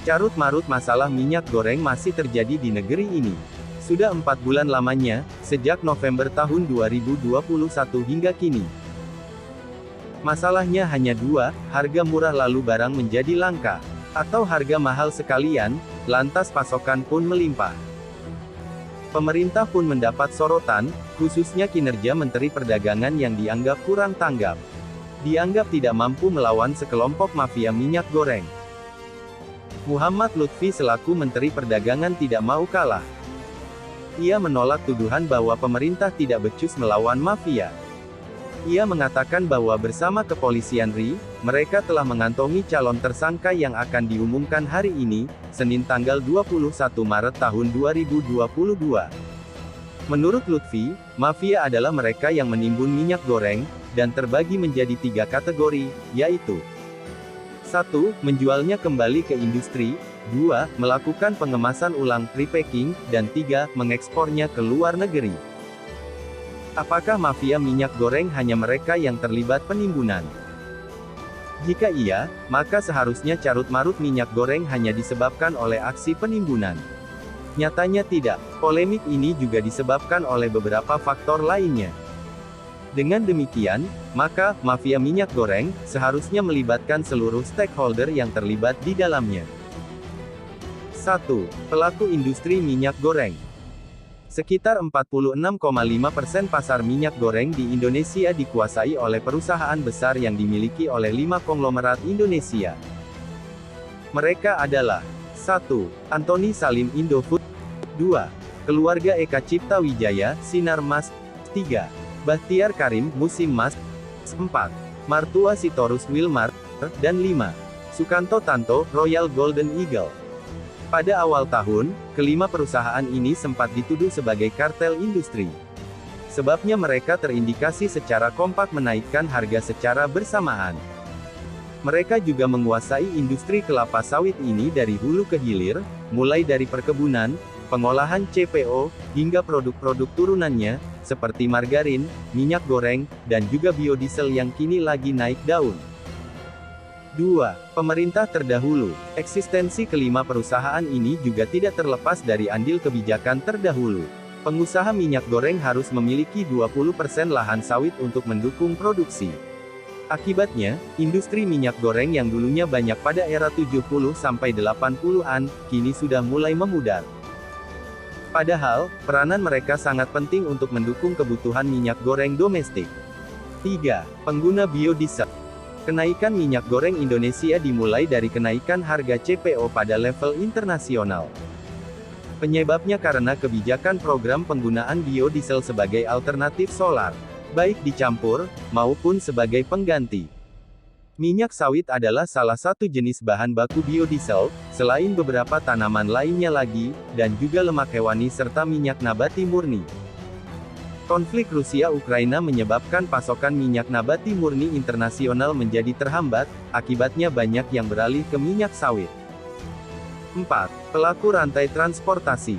Carut-marut masalah minyak goreng masih terjadi di negeri ini. Sudah 4 bulan lamanya, sejak November tahun 2021 hingga kini. Masalahnya hanya dua, harga murah lalu barang menjadi langka. Atau harga mahal sekalian, lantas pasokan pun melimpah. Pemerintah pun mendapat sorotan, khususnya kinerja Menteri Perdagangan yang dianggap kurang tanggap. Dianggap tidak mampu melawan sekelompok mafia minyak goreng. Muhammad Lutfi selaku Menteri Perdagangan tidak mau kalah. Ia menolak tuduhan bahwa pemerintah tidak becus melawan mafia. Ia mengatakan bahwa bersama kepolisian RI, mereka telah mengantongi calon tersangka yang akan diumumkan hari ini, Senin tanggal 21 Maret tahun 2022. Menurut Lutfi, mafia adalah mereka yang menimbun minyak goreng, dan terbagi menjadi 3 kategori, yaitu 1. Menjualnya kembali ke industri, 2. Melakukan pengemasan ulang repacking, dan 3. Mengekspornya ke luar negeri. Apakah mafia minyak goreng hanya mereka yang terlibat penimbunan? Jika iya, maka seharusnya carut-marut minyak goreng hanya disebabkan oleh aksi penimbunan. Nyatanya tidak, polemik ini juga disebabkan oleh beberapa faktor lainnya. Dengan demikian, maka, mafia minyak goreng, seharusnya melibatkan seluruh stakeholder yang terlibat di dalamnya. 1. Pelaku industri minyak goreng. Sekitar 46,5% pasar minyak goreng di Indonesia dikuasai oleh perusahaan besar yang dimiliki oleh 5 konglomerat Indonesia. Mereka adalah 1. Antoni Salim Indofood, 2. Keluarga Eka Cipta Wijaya, Sinar Mas, 3. Bahtiar Karim, Musim Mas, 4. Martua Sitorus Wilmar, dan 5. Sukanto Tanto, Royal Golden Eagle. Pada awal tahun, kelima perusahaan ini sempat dituduh sebagai kartel industri. Sebabnya mereka terindikasi secara kompak menaikkan harga secara bersamaan. Mereka juga menguasai industri kelapa sawit ini dari hulu ke hilir, mulai dari perkebunan, pengolahan CPO, hingga produk-produk turunannya, seperti margarin, minyak goreng, dan juga biodiesel yang kini lagi naik daun. 2. Pemerintah terdahulu. Eksistensi kelima perusahaan ini juga tidak terlepas dari andil kebijakan terdahulu. Pengusaha minyak goreng harus memiliki 20% lahan sawit untuk mendukung produksi. Akibatnya, industri minyak goreng yang dulunya banyak pada era 70-80-an, kini sudah mulai memudar. Padahal, peranan mereka sangat penting untuk mendukung kebutuhan minyak goreng domestik. 3. Pengguna biodiesel. Kenaikan minyak goreng Indonesia dimulai dari kenaikan harga CPO pada level internasional. Penyebabnya karena kebijakan program penggunaan biodiesel sebagai alternatif solar, baik dicampur, maupun sebagai pengganti. Minyak sawit adalah salah satu jenis bahan baku biodiesel, selain beberapa tanaman lainnya lagi, dan juga lemak hewani serta minyak nabati murni. Konflik Rusia-Ukraina menyebabkan pasokan minyak nabati murni internasional menjadi terhambat, akibatnya banyak yang beralih ke minyak sawit. 4. Pelaku rantai transportasi.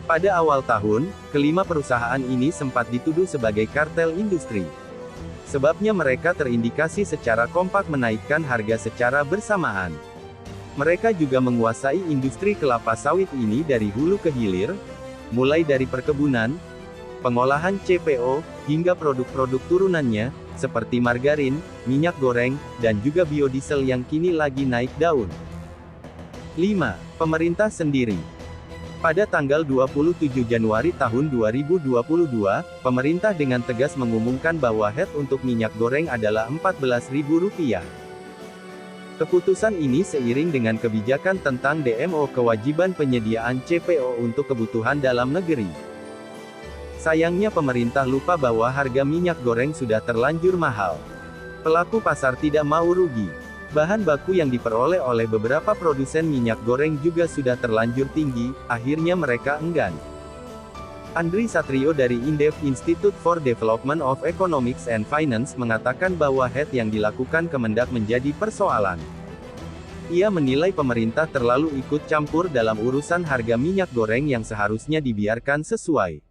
Pada awal tahun, kelima perusahaan ini sempat dituduh sebagai kartel industri. Sebabnya mereka terindikasi secara kompak menaikkan harga secara bersamaan. Mereka juga menguasai industri kelapa sawit ini dari hulu ke hilir, mulai dari perkebunan, pengolahan CPO, hingga produk-produk turunannya, seperti margarin, minyak goreng, dan juga biodiesel yang kini lagi naik daun. 5. Pemerintah sendiri. Pada tanggal 27 Januari tahun 2022, pemerintah dengan tegas mengumumkan bahwa HET untuk minyak goreng adalah Rp14.000. Keputusan ini seiring dengan kebijakan tentang DMO kewajiban penyediaan CPO untuk kebutuhan dalam negeri. Sayangnya pemerintah lupa bahwa harga minyak goreng sudah terlanjur mahal. Pelaku pasar tidak mau rugi. Bahan baku yang diperoleh oleh beberapa produsen minyak goreng juga sudah terlanjur tinggi, akhirnya mereka enggan. Andri Satrio dari Indef Institute for Development of Economics and Finance mengatakan bahwa HET yang dilakukan Kemendak menjadi persoalan. Ia menilai pemerintah terlalu ikut campur dalam urusan harga minyak goreng yang seharusnya dibiarkan sesuai